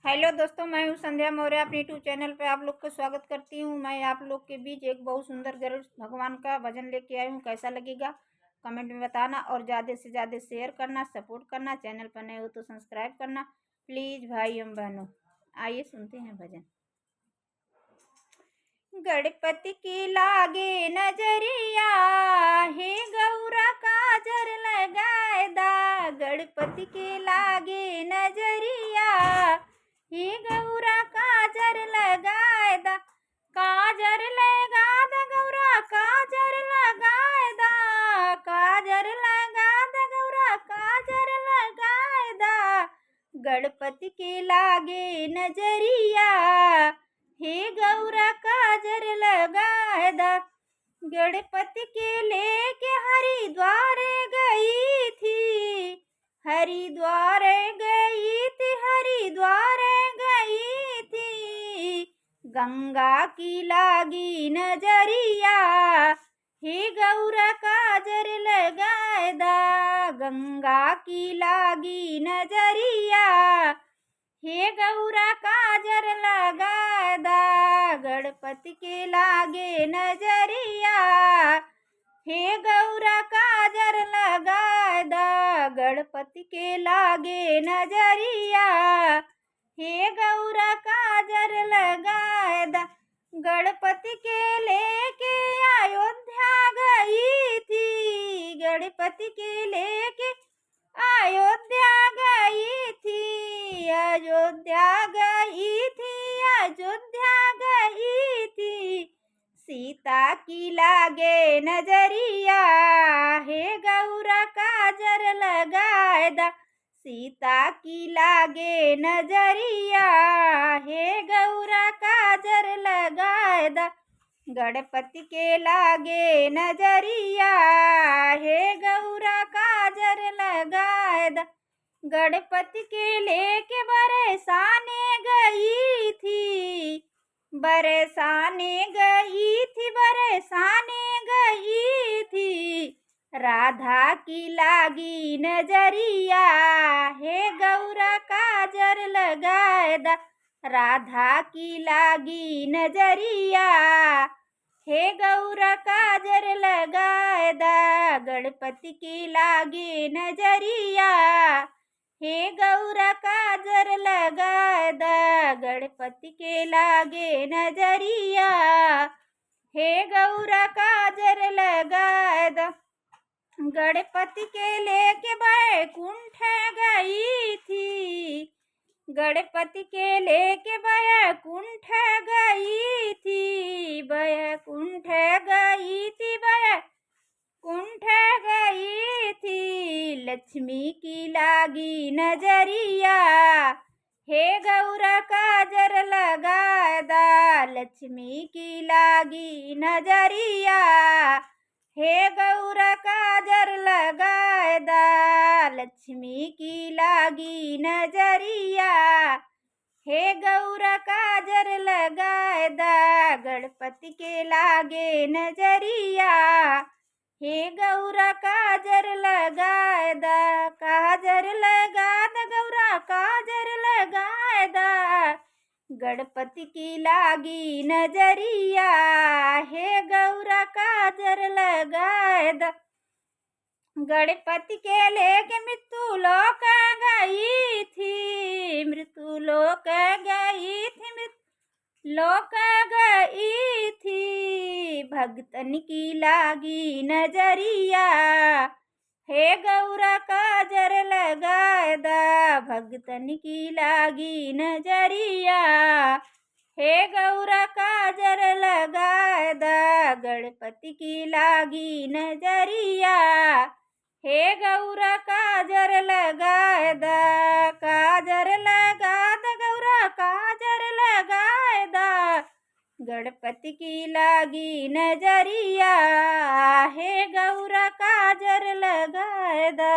Hello दोस्तों, मैं हूं संध्या मौर्य। अपने यूट्यूब चैनल पे आप लोग का स्वागत करती हूं। मैं आप लोग के बीच एक बहुत सुंदर गरुड़ भगवान का भजन लेके आई हूं। कैसा लगेगा कमेंट में बताना और ज़्यादा से ज़्यादा शेयर करना, सपोर्ट करना। चैनल पर नए हो तो सब्सक्राइब करना प्लीज़ भाई एवं बहनों। आइए सुनते हैं भजन। गणपति की लागे नजरिया, हे गौरा काजर लगाए दा। गणपति के लागे नजरिया, हे गौरा काजर लगाए दा। काजर लगा दा गौरा काजर लगाए दा। काजर लगा दा गौरा काजर लगाए दा। गणपति के लागे नजरिया, हे गौरा काजर लगाए दा। गणपति के लेके हरिद्वार गई थी, हरिद्वार गई थी, हरिद्वार गई थी। गंगा की लागी नजरिया, हे गौरा काजर लगाए दा। गंगा की लागी नजरिया, हे गौरा काजर लगाए दा। गणपति के लागे नजरिया, हे गौरा काजर लगाए दा। गणपति के लागे नजरिया, हे गौरा काजर लगाए दा। गणपति के लेके अयोध्या गई थी, गणपति के लेके अयोध्या गई थी, अयोध्या गई थी, अयोध्या गई थी। सीता की लागे नजरिया, हे गौरा काजर लगाए दा। सीता की लागे नजरिया, हे गौरा काजर लगाए दा। गणपति के लागे नजरिया, हे गौरा काजर लगाए दा। गणपति के लेके बरसाने गई थी, बरसाने गई थी, बरसाने गई थी। राधा की लागी नजरिया, हे गौरा काजर लगाए दा। राधा की लागी नजरिया, हे गौरा काजर लगाए दा। गणपति की लागे नजरिया, हे गौरा काजर लगाए दा। गणपति के लागे नजरिया, हे गौरा काजर लगाए दा। गणपति के लेके बैकुंठ गई थी, गणपति के लेके बैकुंठ गई थी, बैकुंठ गई थी, बैकुंठ गई थी। लक्ष्मी की लागी नजरिया, हे गौरा काजर लगाए दा। लक्ष्मी की लागी नजरिया, हे गौरा काजर लगाए दा। लक्ष्मी की लागी नजरिया, हे गौरा काजर लगाए दा। गणपति के लागे नजरिया, हे गौरा काजर लगाए दा। काजर लगा दा गौरा काजर लगाए दा। गणपति की लागी नजरिया, हे गौरा काजर लगाए दा। गणपति के लेके मृत्यु लोक गई थी, मृत्यु लोक गई थी, मृत्यु लोक गई थी। भक्तन की लागी नजरिया, हे गौरा काजर लगाए दा। भक्तन की लागी नजरिया, हे गौरा काजर लगाए दा। गणपति की लागी नजरिया, हे गौरा काजर लगाए दा। काजर लगा दा गौरा काजर लगाए दा। गणपति की लागी नजरिया, हे गौरा काजर लगाए दा।